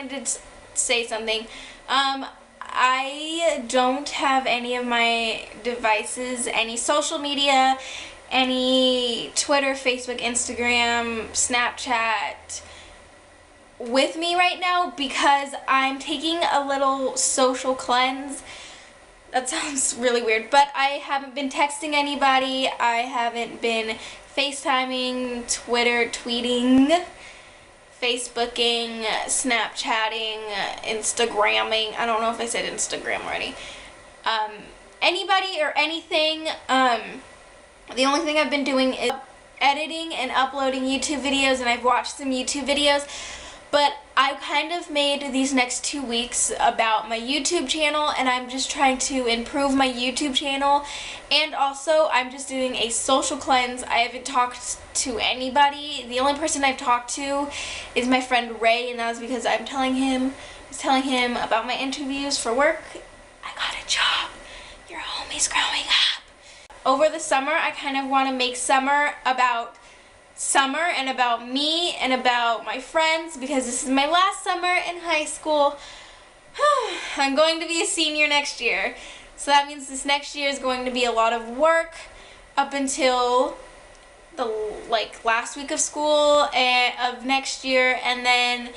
wanted to say something. I don't have any of my devices, any social media, any Twitter, Facebook, Instagram, Snapchat with me right now because I'm taking a little social cleanse. That sounds really weird, but I haven't been texting anybody. I haven't been FaceTiming, Twitter, tweeting, Facebooking, Snapchatting, Instagramming. I don't know if I said Instagram already. Anybody or anything. The only thing I've been doing is editing and uploading YouTube videos, and I've watched some YouTube videos. But I kind of made these next 2 weeks about my YouTube channel, and I'm just trying to improve my YouTube channel. And also, I'm just doing a social cleanse. I haven't talked to anybody. The only person I've talked to is my friend Ray, and that was because I was telling him about my interviews for work. I got a job. Your homie's growing up. Over the summer, I kind of want to make summer about summer and about me and about my friends because this is my last summer in high school. I'm going to be a senior next year, so that means this next year is going to be a lot of work up until the last week of school of next year, and then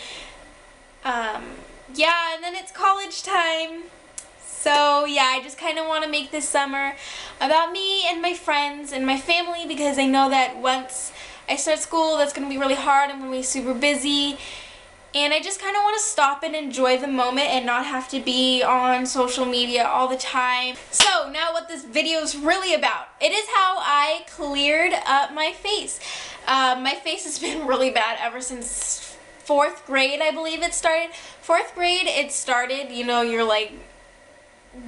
yeah, and then it's college time. So yeah, I just kind of want to make this summer about me and my friends and my family because I know that once I start school, that's going to be really hard. I'm going to be super busy. And I just kind of want to stop and enjoy the moment and not have to be on social media all the time. So now what this video is really about. It is how I cleared up my face. My face has been really bad ever since 4th grade, I believe it started. 4th grade, it started, you know, you're like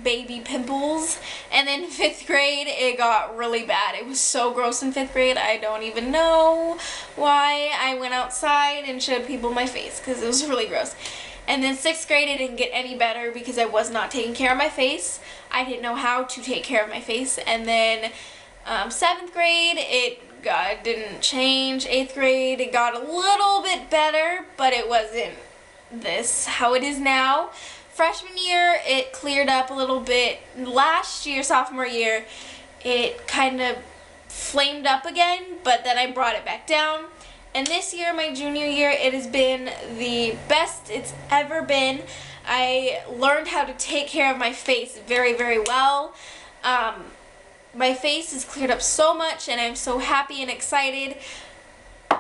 baby pimples, and then 5th grade it got really bad. It was so gross in 5th grade. I don't even know why I went outside and showed people my face because it was really gross. And then 6th grade it didn't get any better because I was not taking care of my face. I didn't know how to take care of my face. And then 7th grade it didn't change. 8th grade it got a little bit better, but it wasn't how it is now. Freshman year, it cleared up a little bit. Last year, sophomore year, it kind of flamed up again, but then I brought it back down. And this year, my junior year, it has been the best it's ever been. I learned how to take care of my face very, very well. My face has cleared up so much, and I'm so happy and excited.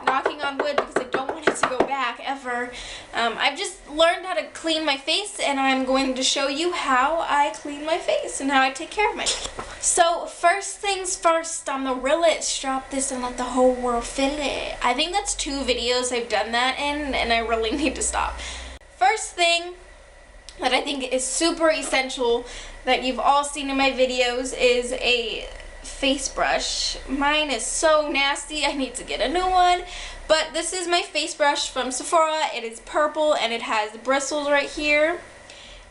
Knocking on wood because I don't want it to go back ever. I've just learned how to clean my face, and I'm going to show you how I clean my face and how I take care of my face. So first things first, I'm the realest. Drop this and let the whole world feel it. I think that's 2 videos I've done that in, and I really need to stop. First thing that I think is super essential that you've all seen in my videos is a face brush. Mine is so nasty. I need to get a new one. But this is my face brush from Sephora. It is purple and it has bristles right here.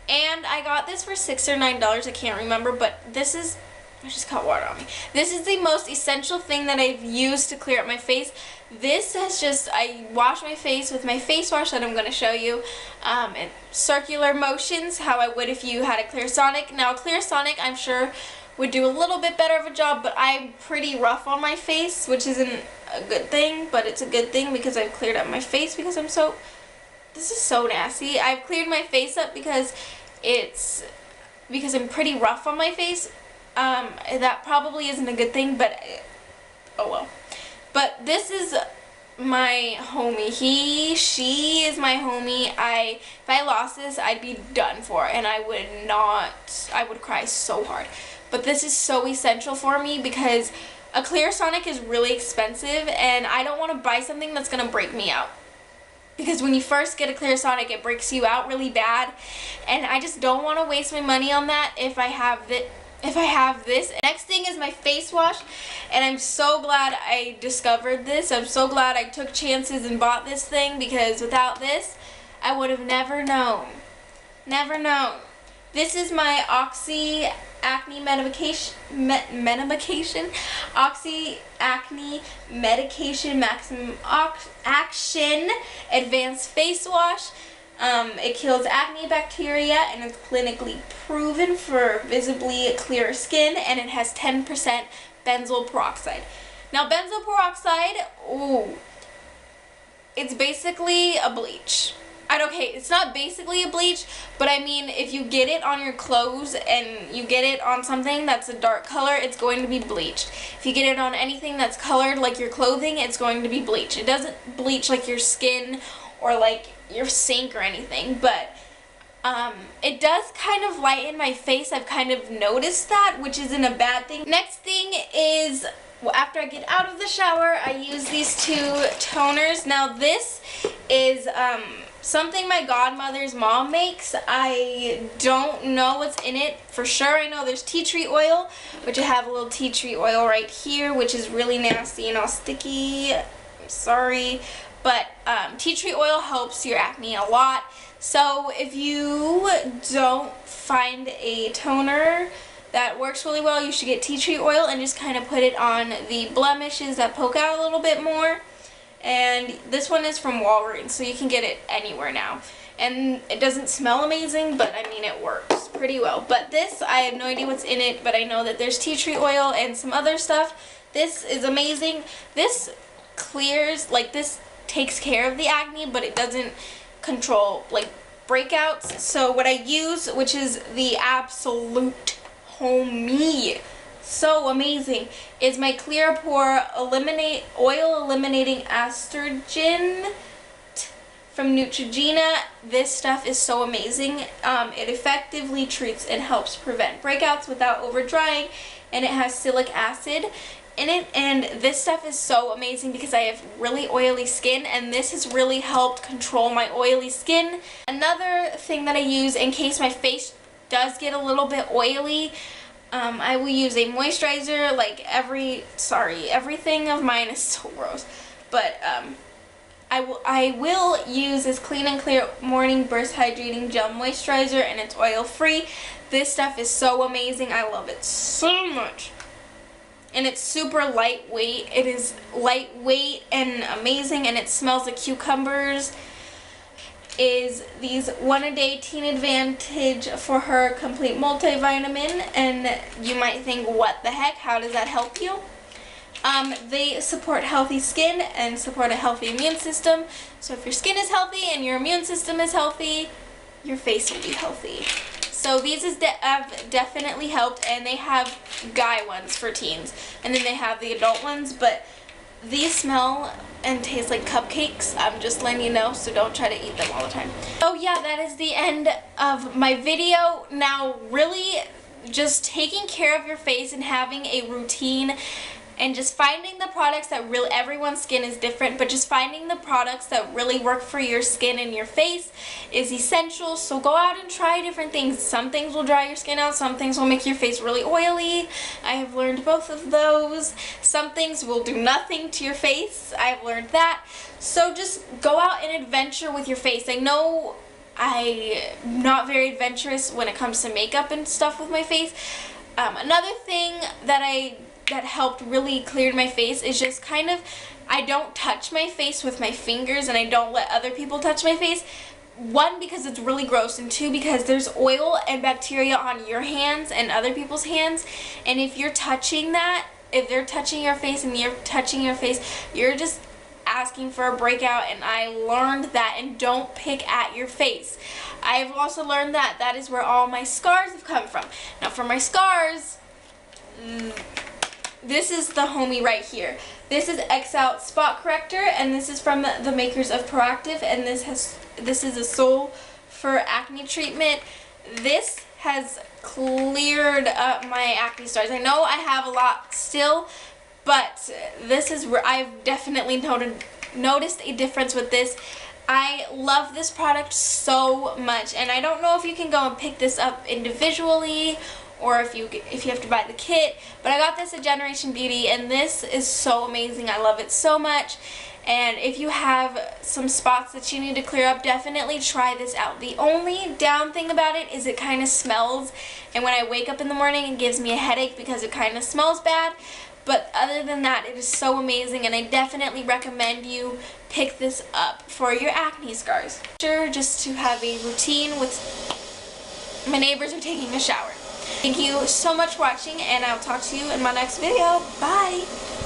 And I got this for $6 or $9. I can't remember, but this is, I just caught water on me. This is the most essential thing that I've used to clear up my face. This has just, I wash my face with my face wash that I'm going to show you. In circular motions, how I would if you had a Clarisonic. Now, a Clarisonic, I'm sure, would do a little bit better of a job, but I'm pretty rough on my face, which isn't a good thing, but it's a good thing because I've cleared up my face because this is so nasty. I've cleared my face up because I'm pretty rough on my face. That probably isn't a good thing, but oh well. But this is my homie. She is my homie. If I lost this, I'd be done for, and I would cry so hard. But this is so essential for me because a Clarisonic is really expensive, and I don't want to buy something that's going to break me out. Because when you first get a Clarisonic, it breaks you out really bad, and I just don't want to waste my money on that if I have this. Next thing is my face wash, and I'm so glad I discovered this. I'm so glad I took chances and bought this thing because without this, I would have never known. Never known. This is my Oxy Acne Medication, Oxy Acne Medication Maximum Action Advanced Face Wash. It kills acne bacteria and is clinically proven for visibly clearer skin, and it has 10% benzoyl peroxide. Now benzoyl peroxide, ooh, it's basically a bleach. Okay, it's not basically a bleach, but I mean, if you get it on your clothes and you get it on something that's a dark color, it's going to be bleached. If you get it on anything that's colored like your clothing, it's going to be bleached. It doesn't bleach like your skin or like your sink or anything, but it does kind of lighten my face. I've kind of noticed that, which isn't a bad thing. Next thing is, after I get out of the shower, I use these two toners. Now this is something my godmother's mom makes. I don't know what's in it for sure. I know there's tea tree oil, which I have a little tea tree oil right here, which is really nasty and all sticky. I'm sorry. But tea tree oil helps your acne a lot. So if you don't find a toner that works really well, you should get tea tree oil and just kind of put it on the blemishes that poke out a little bit more. And this one is from Walgreens, so you can get it anywhere now. And it doesn't smell amazing, but I mean, it works pretty well. But this, I have no idea what's in it, but I know that there's tea tree oil and some other stuff. This is amazing. This clears, like this takes care of the acne, but it doesn't control like breakouts. So what I use, which is the Absolute Homey, so amazing, is my Clearpore Oil Eliminating Astringent from Neutrogena. This stuff is so amazing. It effectively treats and helps prevent breakouts without over drying, and it has salicylic acid in it, and this stuff is so amazing because I have really oily skin, and this has really helped control my oily skin. Another thing that I use in case my face does get a little bit oily, I will use a moisturizer. Like everything of mine is so gross, but I will use this Clean and Clear Morning Burst Hydrating Gel Moisturizer, and it's oil free. This stuff is so amazing. I love it so much. And it's super lightweight. It is lightweight and amazing, and it smells like cucumbers. Is these One A Day Teen Advantage for Her Complete Multivitamin, and you might think, what the heck, how does that help you? They support healthy skin and support a healthy immune system. So if your skin is healthy and your immune system is healthy, your face will be healthy. So these have definitely helped, and they have guy ones for teens, and then they have the adult ones, but these smell and taste like cupcakes. I'm just letting you know, so don't try to eat them all the time. So yeah, that is the end of my video. Now really just taking care of your face and having a routine and just finding the products that really, everyone's skin is different, but just finding the products that really work for your skin and your face is essential. So go out and try different things. Some things will dry your skin out, some things will make your face really oily. I have learned both of those. Some things will do nothing to your face. I've learned that. So just go out and adventure with your face. I know I'm not very adventurous when it comes to makeup and stuff with my face. Another thing that helped really clear my face is just kind of, I don't touch my face with my fingers, and I don't let other people touch my face. One, because it's really gross, and two, because there's oil and bacteria on your hands and other people's hands, and if you're touching that, if they're touching your face and you're touching your face, you're just asking for a breakout, and I learned that. And don't pick at your face. I've also learned that that is where all my scars have come from. Now for my scars, this is the homie right here. This is X-Out Spot Corrector, and this is from the makers of Proactiv, and this is a Sol-For acne treatment. This has cleared up my acne scars. I know I have a lot still, but this is where I've definitely noticed a difference with this. I love this product so much, and I don't know if you can go and pick this up individually or if you have to buy the kit, but I got this at Generation Beauty, and this is so amazing. I love it so much, And if you have some spots that you need to clear up, definitely try this out. The only down thing about it is it kind of smells, and when I wake up in the morning it gives me a headache because it kind of smells bad. But other than that, it is so amazing, and I definitely recommend you pick this up for your acne scars. Sure, just to have a routine with my neighbors are taking a shower. Thank you so much for watching, and I'll talk to you in my next video. Bye!